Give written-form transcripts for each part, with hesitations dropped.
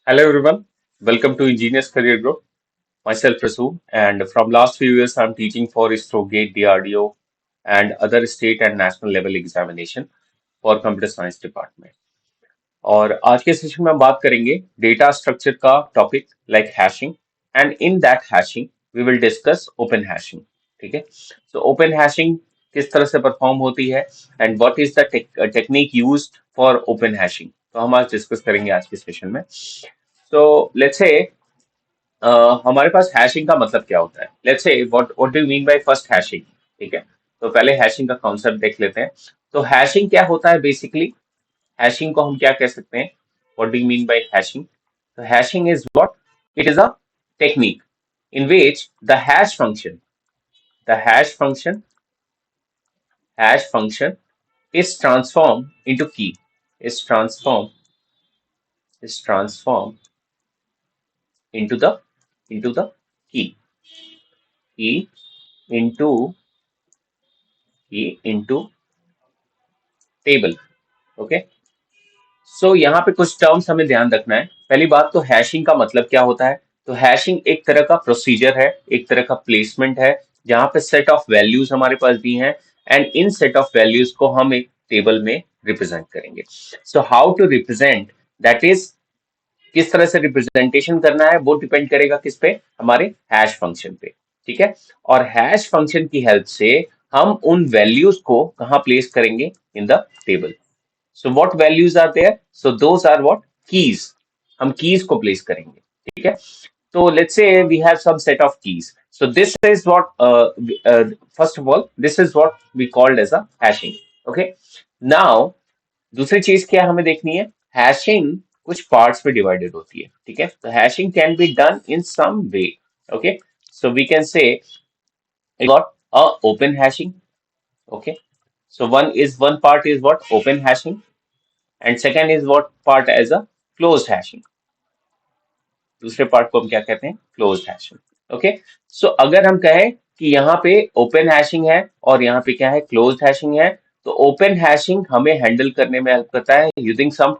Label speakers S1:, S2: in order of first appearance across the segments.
S1: Hello everyone, welcome to Engineers Career Group. Myself Rasool, and from last few years I'm teaching for ISRO, GATE, DRDO, and other state and national level examination for computer science department. और आज के session में हम बात करेंगे data structure का topic like hashing and in that hashing we will discuss open hashing. ठीक है, सो ओपन हैशिंग किस तरह से परफॉर्म होती है and what is the technique used for open hashing, तो हम आज डिस्कस करेंगे आज के सेशन में। सो लेट्स से हमारे पास हैशिंग का मतलब क्या होता है। Let's say what what do you mean by first hashing. ठीक है, तो पहले हैशिंग का कॉन्सेप्ट देख लेते हैं। तो हैशिंग क्या होता है बेसिकली, हैशिंग को हम क्या कह सकते हैं, what do you mean by hashing. तो hashing is what, it is a technique in which the hash function is transformed into key, is transformed is transformed into the key into into table. Okay, so यहाँ पे कुछ terms हमें ध्यान रखना है। पहली बात तो हैशिंग का मतलब क्या होता है। तो हैशिंग एक तरह का प्रोसीजर है, एक तरह का प्लेसमेंट है, जहाँ पे सेट ऑफ वैल्यूज हमारे पास दी हैं and in set of values को हम एक टेबल में रिप्रेजेंट करेंगे। So how to represent, that is किस तरह से रिप्रेजेंटेशन करना है वो डिपेंड करेगा किस पे, हमारे हैश फंक्शन पे। ठीक है, और हैश फंक्शन की हेल्प से हम उन वैल्यूज को कहाँ प्लेस करेंगे, in the table. So what values are there, so those are what, keys. हम कीज को प्लेस करेंगे। ठीक है, so let's say we have some set of keys. So this is what, first of all, this is what we called as a hashing. Okay. Now, दूसरी चीज क्या हमें देखनी है, हैशिंग कुछ पार्ट्स में डिवाइडेड होती है। ठीक है, तो hashing can be done in some way. Okay, so we can say got a open hashing. Okay, so one part is what, open hashing, and second is what part as a closed hashing। दूसरे part को हम क्या कहते हैं, closed hashing. Okay, so अगर हम कहें कि यहाँ पे ओपन हैशिंग है और यहाँ पे क्या है, क्लोज्ड हैशिंग है, तो ओपन हैशिंग हमें हैंडल करने में हेल्प करता है यूजिंग सम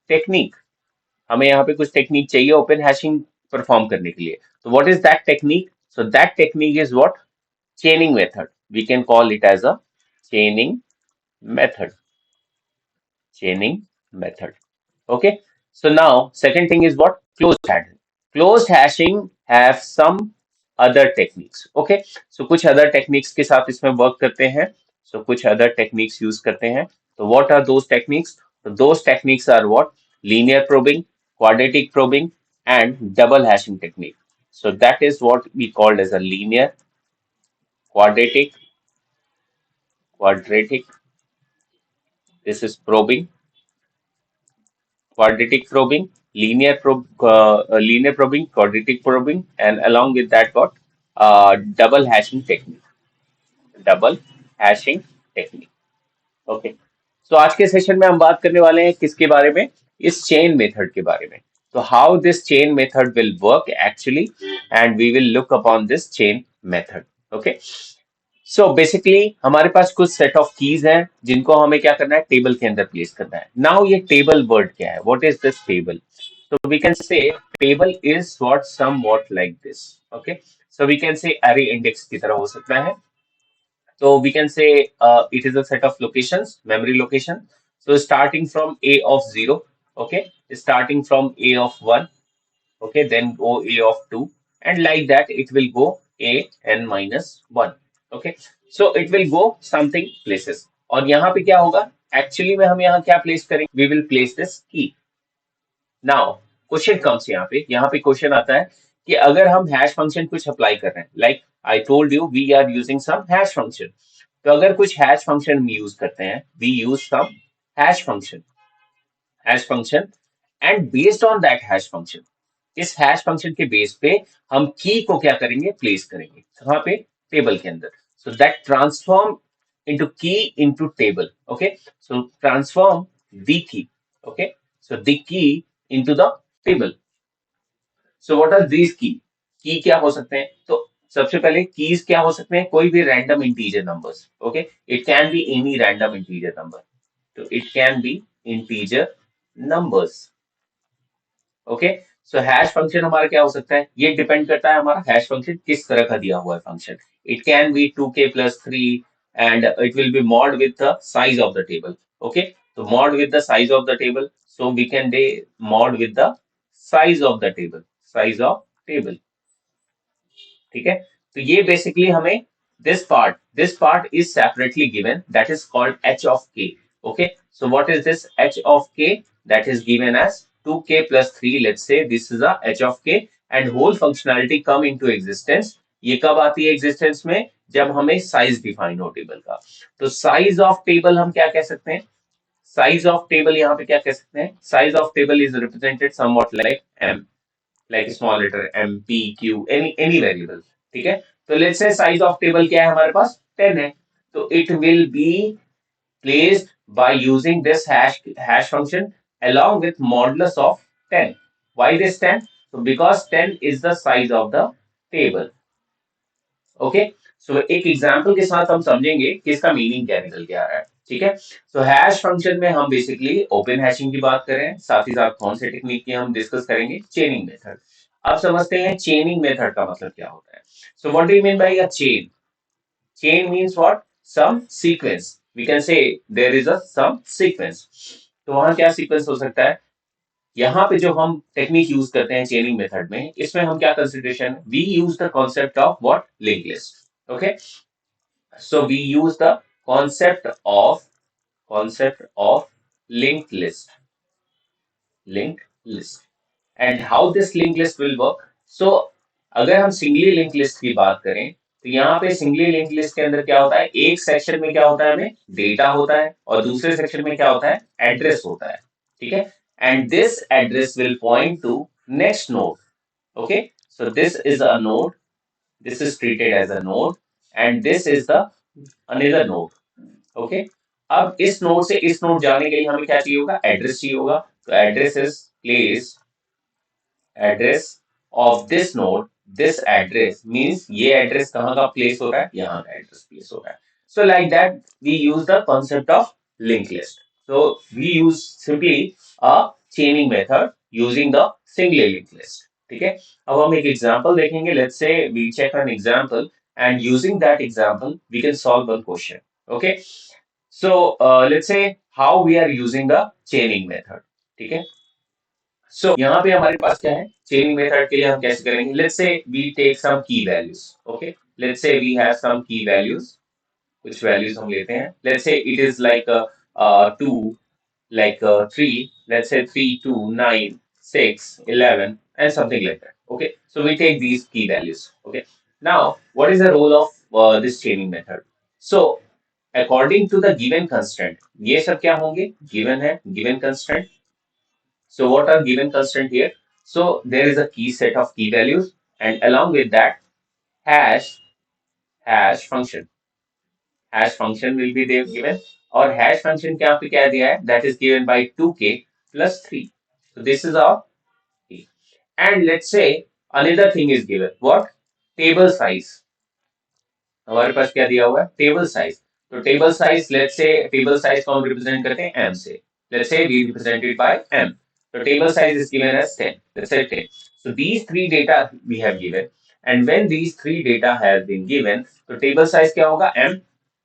S1: टेक्निक। हमें यहाँ पे कुछ टेक्निक चाहिए ओपन हैशिंग परफॉर्म करने के लिए। तो what is that technique, so that technique is what, chaining method. We can call it as a chaining method, chaining method। Okay, so now second thing is what, closed hashing। Closed hashing have some other techniques। Okay, so कुछ other techniques के साथ इसमें work करते हैं। So कुछ other techniques use करते हैं। तो what are those techniques? So those techniques are what, linear probing, quadratic probing, and double hashing technique। So that is what we called as a linear, quadratic, quadratic. This is probing, quadratic probing, linear probing, quadratic probing, and along with that, what, double hashing technique, double hashing technique। Okay, so आज के session में हम बात करने वाले हैं किसके बारे में, इस चेन मेथड के बारे में। तो how this chain method will work actually, and we will look upon this chain method. Okay, so basically हमारे पास कुछ सेट ऑफ कीज हैं जिनको हमें क्या करना है, टेबल के अंदर प्लेस करना है। नाउ ये टेबल वर्ड क्या है, व्हाट इज दिस टेबल। तो we can say table is what, somewhat like this. Okay, so we can say array index की तरह हो सकता है। तो we can say it is a set of locations, memory location. So starting from a of 0, okay, starting from a of 1, okay, then go a of 2, and like that it will go a n minus 1। okay, so it will go something places। और यहाँ पे क्या होगा, actually में हम यहाँ क्या place करेंगे, वी विल प्लेस दिस की। नाउ क्वेश्चन कम्स, यहाँ पे क्वेश्चन आता है कि अगर हम हैश फंक्शन कुछ अप्लाई कर रहे हैं, like I told you we are using some hash function. तो अगर कुछ हैश फंक्शन हम यूज करते हैं, we use some hash function, and based on that hash function, इस हैश फंक्शन के बेस पे हम की को क्या करेंगे, प्लेस करेंगे कहाँ पे, टेबल के अंदर। So that transform into key into table। okay, so transform the key, okay, so the key into the table। so what are these key क्या हो सकते हैं, तो सबसे पहले कीज क्या हो सकते हैं, कोई भी random integer numbers. Okay, it can be any random integer number, तो it can be integer numbers। Okay. So hash function हमारा क्या हो सकता है, ये डिपेंड करता है हमारा हैश फंक्शन किस तरह का दिया हुआ है function. It can B 2k+3 and it will be mod with the size of the table. Okay, so mod with the size of the table, so we can do mod with the size of the table, size of table. ठीक है, तो ये basically हमें this part is separately given, that is called h of k. Okay, so what is this h of k? That is given as 2k+3. Let's say this is a h of k and whole functionality come into existence. ये कब आती है existence में, जब हमें size define हो table का। तो साइज ऑफ टेबल हम क्या कह सकते हैं, साइज ऑफ टेबल यहाँ पे क्या कह सकते हैं, size of table is represented somewhat like m, like small letter m, p, q, any variable। ठीक है, तो let's say size of table क्या है हमारे पास 10 है, तो it will be placed by using this hash function along with modulus of 10। Why this 10? So because 10 is the size of the table। Okay, so एक example के साथ हम समझेंगे कि इसका मीनिंग क्या निकल के आ रहा है। ठीक है, सो हैश फंक्शन में हम बेसिकली ओपन हैशिंग की बात करें, साथ ही साथ कौन से टेक्निक की हम डिस्कस करेंगे, चेनिंग मेथड। अब समझते हैं चेनिंग मेथड का मतलब क्या होता है। So what do you mean by a chain? Chain means what, some sequence, we can say there is a some sequence. तो वहां क्या सीक्वेंस हो सकता है, यहाँ पे जो हम टेक्निक यूज करते हैं चेनिंग मेथड में, इसमें हम क्या consideration, we use the concept of what, link list. Okay, so we use the concept of linked list and how this linked list will work। so अगर हम सिंगली लिंक लिस्ट की बात करें, तो यहाँ पे सिंगली लिंक लिस्ट के अंदर क्या होता है, एक सेक्शन में क्या होता है, हमें डेटा होता है और दूसरे सेक्शन में क्या होता है, एड्रेस होता है। ठीक है, and this address will point two next node. Okay, so this is a node, this is treated as a node and this is the another node। Okay, अब इस नोड से इस नोड जाने के लिए हमें क्या चाहिए होगा, एड्रेस चाहिए होगा। तो address is place, address of this node, this address means ये एड्रेस कहाँ का प्लेस हो रहा है, यहाँ का एड्रेस प्लेस हो रहा है। So like that we use the concept of link list. So we use simply a chaining method using the single link list. ठीक है, अब हम एक एग्जांपल देखेंगे, let's say we check an example and using that example we can solve one question। okay, so let's say how we are using the chaining method। ठीक है, so यहाँ पे हमारे पास क्या है, चेनिंग मेथड के लिए हम कैसे करेंगे, let's say we take some key values. Okay, let's say we have some key values, कुछ वैल्यूज हम लेते हैं, let's say it is like 2, like 3, let's say 3, 2, 9, 6, 11 and something like that। okay, so we take these key values। okay, now what is the role of this chaining method? So according to the given constraint, ये सब क्या होंगे, given है, given constraint। so what are given constraint here? So there is a key set of key values and along with that hash hash function, hash function will be there given, और hash function क्या पे क्या दिया है, that is given by 2k+3। so this is our key। and let's say another thing is given, what, table size। हमारे पास क्या दिया हुआ है, टेबल साइज। तो table size, let's say table size को हम रिप्रेजेंट करते हैं m से, let's say we represent it by m। so table size is given as 10, let's say 10। so these three data we have given and when these three data has been given, तो table size क्या होगा, m,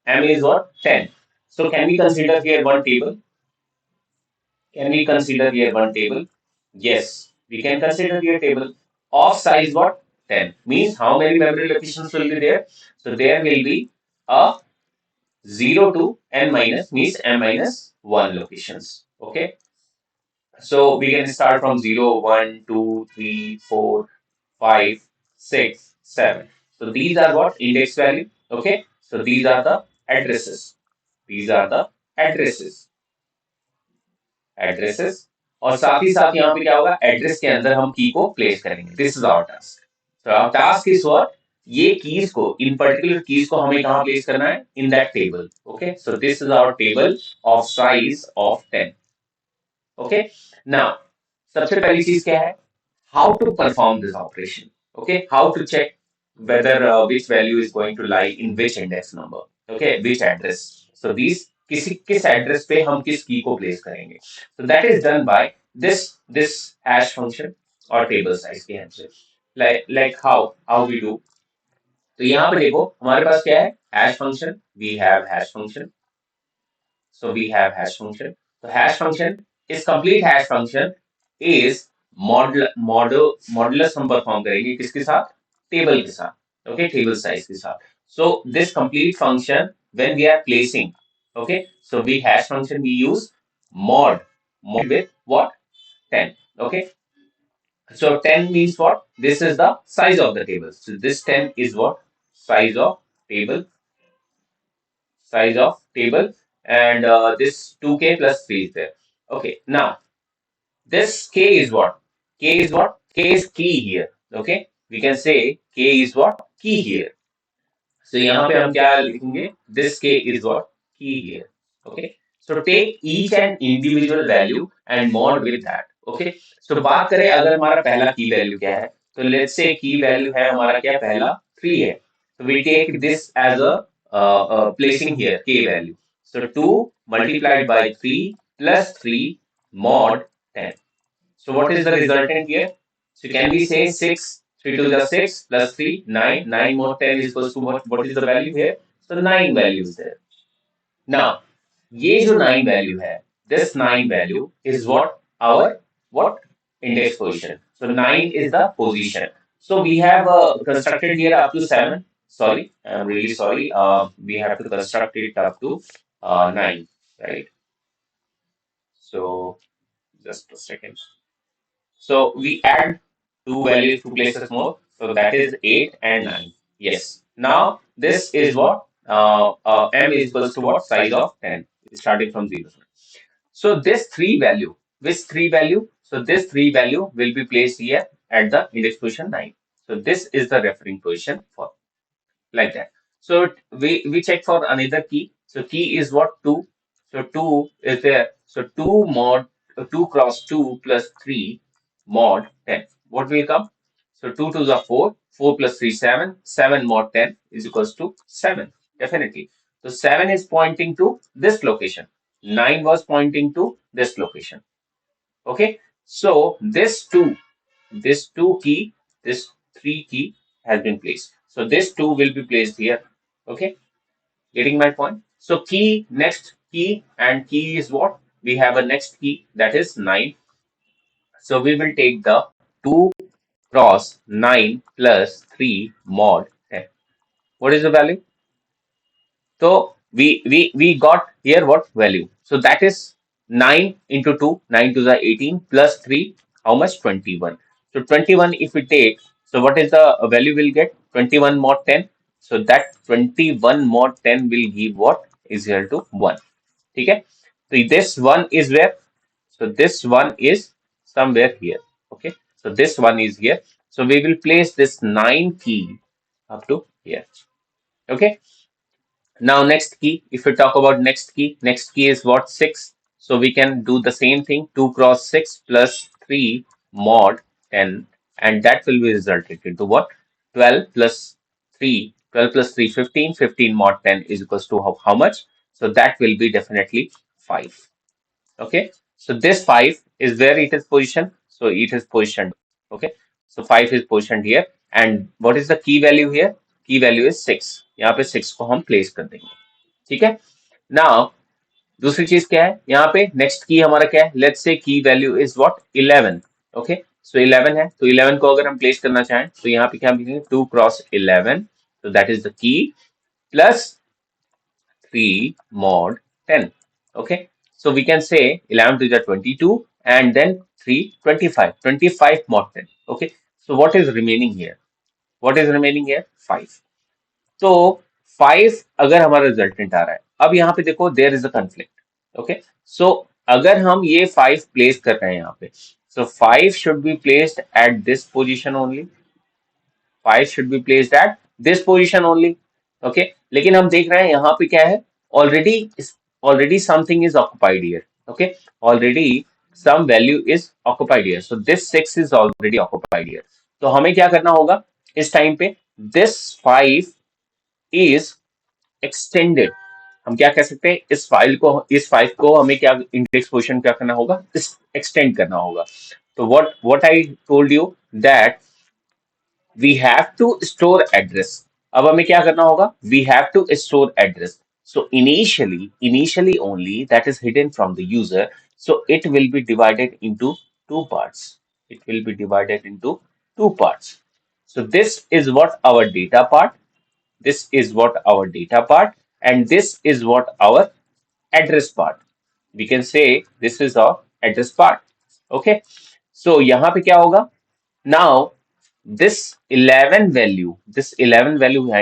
S1: m is what, 10। so can we consider here one table, can we consider here one table? Yes, we can consider here table of size what, 10, means how many memory locations will be there? So there will be a 0 to n minus, means n minus 1 locations। Okay, so we can start from 0, 1, 2, 3, 4, 5, 6, 7। so these are what, index value। okay, so these are the addresses, these are the addresses, addresses. और साथ ही साथ यहाँ पे क्या होगा, address के अंदर हम की को प्लेस करेंगे, दिस इज आवर टास्क। तो आवर टास्क इज व्हाट, ये कीज को, इन पर्टिकुलर कीज को हमें कहाँ प्लेस करना है, in that table. Okay, so this is our table of size of 10। Okay, now सबसे पहली चीज क्या है, how to perform this operation। okay, how to check whether which value is going to lie in which index number। okay, which address, so these किस address पे हम किस की को प्लेस करेंगे, so that is done by this hash function और table size के help से like how we do. तो यहाँ पे देखो हमारे पास क्या है hash function, we have hash function. So we have hash function. So hash function is complete hash function is modulus हम परफॉर्म करेंगे किसके साथ टेबल के साथ. Okay, table size के साथ. So this complete function when we are placing, okay, so we hash function we use mod with what 10. Okay, so 10 means what? This is the size of the table. So this 10 is what? Size of table, size of table, and this 2k plus 3 is there. Okay, now this k is what? K is what? K is key here. Okay, we can say k is what? Key here. So यहाँ पे हम क्या लिखेंगे? This k is what? Key here. Okay, so take each and individual value and mod with that. Okay, so बात करें अगर हमारा पहला key value क्या है, तो let's say key value है हमारा क्या पहला 3 है, so we take this as a placing here k value. So 2 multiplied by 3 plus 3 mod 10. So what is the resultant here? So can we say 6, 3 to the 6 plus 3, 9, 9 more 10 is equals to what is the value here? So 9 values there. Now, ये जो 9 value है, this 9 value is what our what index position. So 9 is the position. So we have constructed here up to 7. Sorry, I'm really sorry. We have to construct it up to 9, right? So just a second. So we add two values, two places more. So that is 8 and 9. Yes. Now this is what m is equals to what size of 10 starting from 0. So this three value, which three value? So this three value will be placed here at the index position 9. So this is the referring position for like that. So we check for another key. So key is what 2. So 2 is there. So 2 mod 2 cross 2 plus 3 mod 10. What will come? So 2 to the 4, 4 plus 3 7, 7 mod 10 is equals to 7. Definitely. So 7 is pointing to this location. 9 was pointing to this location. Okay. So this 2 key, this 3 key has been placed. So this 2 will be placed here. Okay, getting my point? So key, next key, and key is what? We have a next key that is 9. So we will take the 2 cross 9 plus 3 mod 10. What is the value? So we got here what value? So that is 9 into 2, 9 to the 18 plus 3, how much? 21. So 21 if we take, so what is the value we'll get? 21 mod 10. So that 21 mod 10 will give what? Is equal to 1. Okay? So this one is where? So this one is somewhere here. Okay? So this one is here. So we will place this 9 key up to here. Okay? Now next key, if we talk about next key is what? 6. So we can do the same thing, 2 cross 6 plus 3 mod 10, and that will be resulted into what? 12 plus 3, 12 plus 3, 15, 15 mod 10 is equals to how much? So that will be definitely 5. Okay, so this 5 is where it is positioned. So it is positioned. Okay, so 5 is positioned here. And what is the key value here? Key value is 6. यहाँ पे 6 को हम place कर देंगे. ठीक है. Now दूसरी चीज क्या है यहाँ पे? नेक्स्ट की हमारा क्या है? लेट्स से की वैल्यू इज व्हाट 11. ओके, सो 11 है, तो 11 को अगर हम प्लेस करना चाहें तो यहाँ पे क्या लिखेंगे? 2 cross 11, so that is the key, plus 3 mod 10. Okay, so we can say 11 to the 22 and then 3 25, 25 mod 10. Okay, so what is remaining here? What is remaining here? 5. तो 5 अगर हमारा रिजल्टेंट आ रहा है, अब यहाँ पे देखो there is a conflict. Okay, so अगर हम ये 5 प्लेस कर रहे हैं यहाँ पे, सो 5 should be placed at this position only. 5 should be placed at this position only. Okay, लेकिन हम देख रहे हैं यहाँ पे क्या है? Already already something is occupied here. Okay, already some value is occupied here. So this 6 is already occupied here. तो हमें क्या करना होगा इस टाइम पे? This 5 is extended. हम क्या कह सकते हैं, इस फाइल को हमें क्या इंडेक्स पोजीशन क्या करना होगा, इस एक्सटेंड करना होगा। तो what I told you that we have to store address. अब हमें क्या करना होगा, we have to store address. So initially only that is hidden from the user, so it will be divided into two parts. It will be divided into two parts. So this is what our data part, this is what our data part, and this is what our address part. We can say this is our address part. Okay. So यहाँ पे क्या होगा, now this 11 value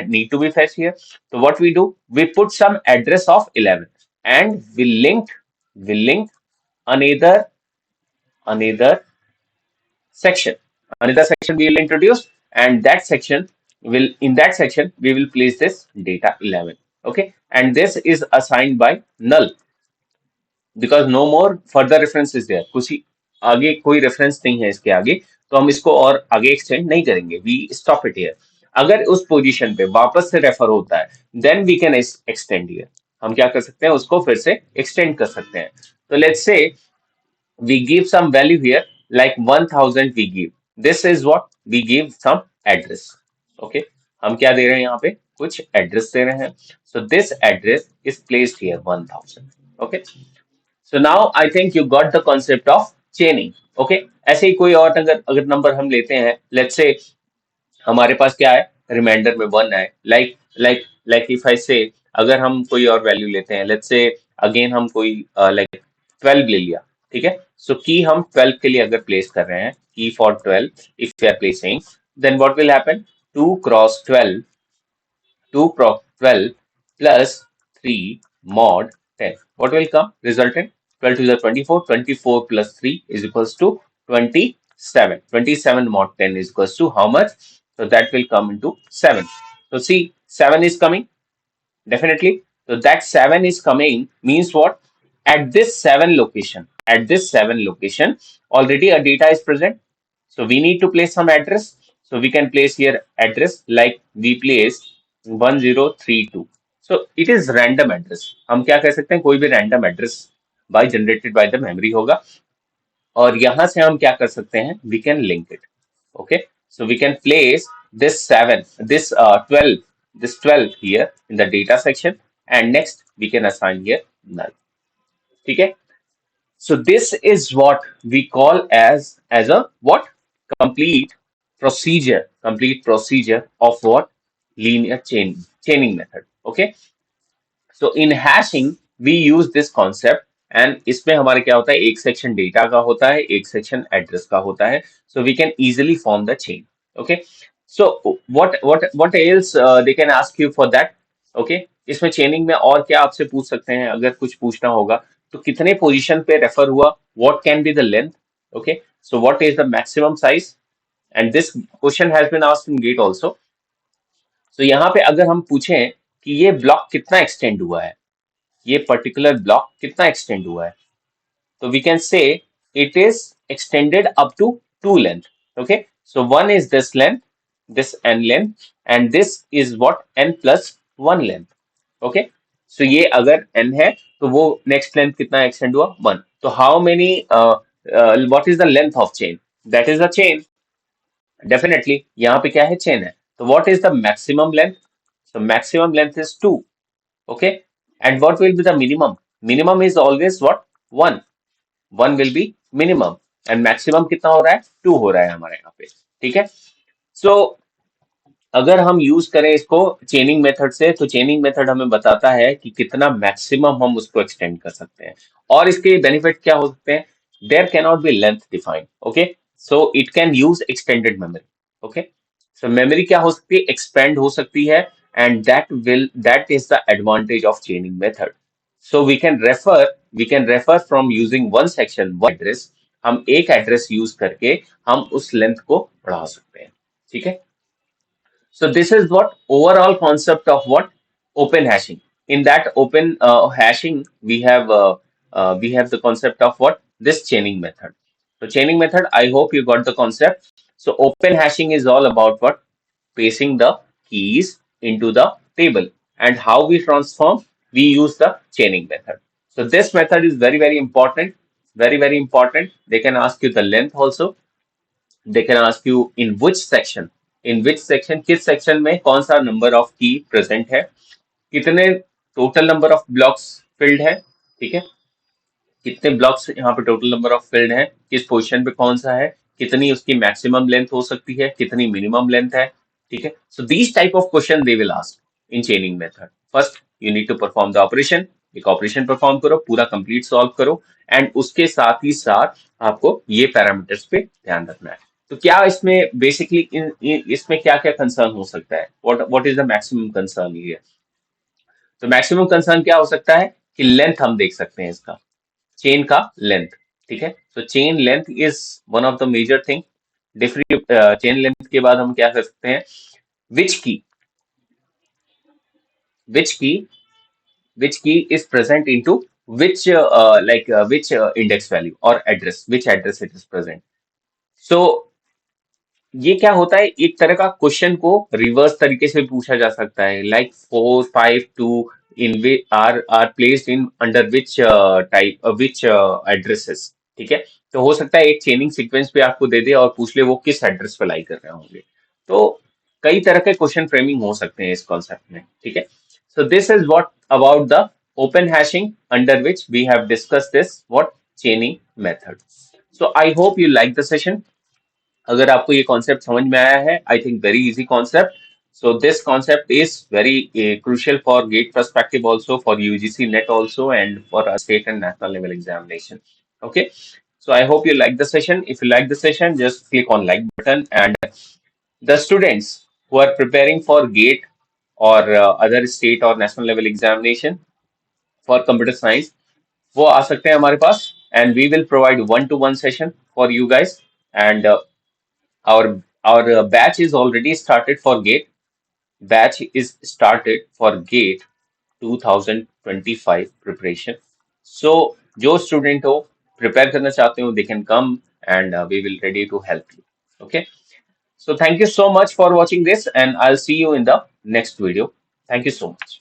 S1: need to be fetched here. So what we do, we put some address of 11 and we link another another section. Another section we will introduce, and that section will in that section we will place this data 11. Okay, and this is assigned by null because no more further reference is there. कुछ आगे कोई reference नहीं है इसके आगे, तो हम इसको और आगे एक्सटेंड नहीं करेंगे, वी स्टॉप इट हियर। अगर उस पोजीशन पे वापस से रेफर होता है, then we can extend here. हम क्या कर सकते हैं, उसको फिर से एक्सटेंड कर सकते हैं। तो let's say we give some value here like 1000 we give, this is what we give some address। okay, हम क्या दे रहे हैं यहाँ पे, कुछ एड्रेस दे रहे हैं। so this address is placed here 1000। okay, so now I think you got the concept of chaining। okay, ऐसे ही कोई और अगर अगर नंबर हम लेते हैं, let's say हमारे पास क्या है, रिमाइंडर में 1 है, लाइक इफ आई से अगर हम कोई और वैल्यू लेते हैं, लेट्स से अगेन हम कोई लाइक 12 ले लिया। ठीक है, सो की हम 12 के लिए अगर प्लेस कर रहे हैं, key for 12 if we are placing, then what will happen, 2 cross 12 plus 3 mod 10. What will come? Resultant 12 to the 24. 24 plus 3 is equals to 27. 27 mod 10 is equals to how much? So that will come into 7. So see, 7 is coming definitely. So that 7 is coming means what? At this 7 location, already a data is present. So we need to place some address. So we can place here address like we place 1032. So it is random address। हम क्या कह सकते हैं, कोई भी random address by generated by the memory होगा। और यहां से हम क्या कर सकते हैं, we can link it। okay, so we can place this 7 this 12 here in the data section, and next we can assign here null। ठीक है, so this is what we call as a what, complete complete procedure of what, linear chaining method। okay, so in hashing we use this concept, and इसमें हमारे क्या होता है, एक section data का होता है, एक सेक्शन एड्रेस का होता है। so we can easily form the chain। okay, so what else they can ask you for that। okay, इसमें चेनिंग में और क्या आपसे पूछ सकते हैं, अगर कुछ पूछना होगा तो कितने पोजीशन पे रेफर हुआ, what can be the length। okay, so what is the maximum size, and this question has been asked in gate also। so यहाँ पे अगर हम पूछें कि ये ब्लॉक कितना एक्सटेंड हुआ है, ये पर्टिकुलर ब्लॉक कितना एक्सटेंड हुआ है, तो we can say it is extended up to 2 length. Okay, so 1 is this length, this n length, and this is what, n plus 1 length। Okay, सो ये अगर n है तो वो नेक्स्ट लेंथ कितना एक्सटेंड हुआ, 1। तो how many what is the length of chain, that is a chain. Definitely यहाँ पे क्या है, चेन है। तो what is the maximum length, so maximum length is 2। okay, and what will be the minimum, minimum is always what, 1। 1 will be minimum, and maximum कितना हो रहा है, 2 हो रहा है हमारे यहाँ पे। ठीक है, so अगर हम यूज करें इसको चेनिंग मेथड से, तो चेनिंग मेथड हमें बताता है कि कितना मैक्सिमम हम उसको एक्सटेंड कर सकते हैं। और इसके बेनिफिट क्या हो सकते हैं, there can not be length defined. Okay, so it can use extended memory. Okay, so memory क्या हो सकती है, एक्सपेंड हो सकती है, and that is the advantage of chaining method। so we can refer from using one section, one address। हम एक address use करके हम उस लेंथ को बढ़ा सकते हैं। ठीक है, so this is what overall concept of what, open hashing। in that open hashing we have the concept of what, this chaining method। so chaining method, I hope you got the concept। so open hashing is all about what, pasting the keys into the table, and how we transform, we use the chaining method. So this method is very, very important. Very, very important. They can ask you the length also. They can ask you in which section, किस section में कौन सा number of key present है, कितने total number of blocks filled है, ठीक है, कितने ब्लॉक्स यहाँ पे टोटल नंबर ऑफ फील्ड है, किस पोजीशन पे कौन सा है, कितनी उसकी मैक्सिमम लेंथ हो सकती है, कितनी मिनिमम लेंथ है, ठीक है. So these type of question they will ask in chaining method. First you need to perform the operation. एक ऑपरेशन परफॉर्म करो, पूरा कंप्लीट सॉल्व करो, एंड उसके साथ ही साथ आपको ये पैरामीटर्स पे ध्यान रखना है. तो क्या इसमें बेसिकली इसमें क्या क्या कंसर्न हो सकता है, what is the maximum concern ये. तो मैक्सिमम कंसर्न क्या हो सकता है कि लेंथ हम देख सकते हैं इसका, चेन का लेंथ, ठीक है. तो chain length is one of the major thing. Different chain length के बाद हम क्या कर सकते हैं, विच की विच की विच की is present into which which index value or address, which address it is present. So ये क्या होता है, एक तरह का क्वेश्चन को रिवर्स तरीके से पूछा जा सकता है, like 4 5 2 in which are placed in under which type which addresses, ठीक है. तो हो सकता है एक चेनिंग सीक्वेंस पे आपको दे दे और पूछ ले वो किस एड्रेस पे लाई कर रहे होंगे. तो कई तरह के क्वेश्चन फ्रेमिंग हो सकते हैं इस कॉन्सेप्ट में, ठीक है. So this is what about the open hashing under which we have discuss this what chaining method. So I hope you like the session. अगर आपको ये कॉन्सेप्ट समझ में आया है, I think very easy concept. So this concept is very crucial for GATE perspective also, for UGC NET also, and for a state and national level examination. Okay. So I hope you like the session. If you like the session, just click on like button. And the students who are preparing for GATE or other state or national level examination for computer science, वो आ सकते हैं हमारे पास, and we will provide one-to-one session for you guys. And our batch is already started for GATE. Batch is started for GATE 2025 preparation. So जो student हो prepare करना चाहते हो, they can come and we will ready to help you. Okay. So thank you so much for watching this, and I'll see you in the next video. Thank you so much.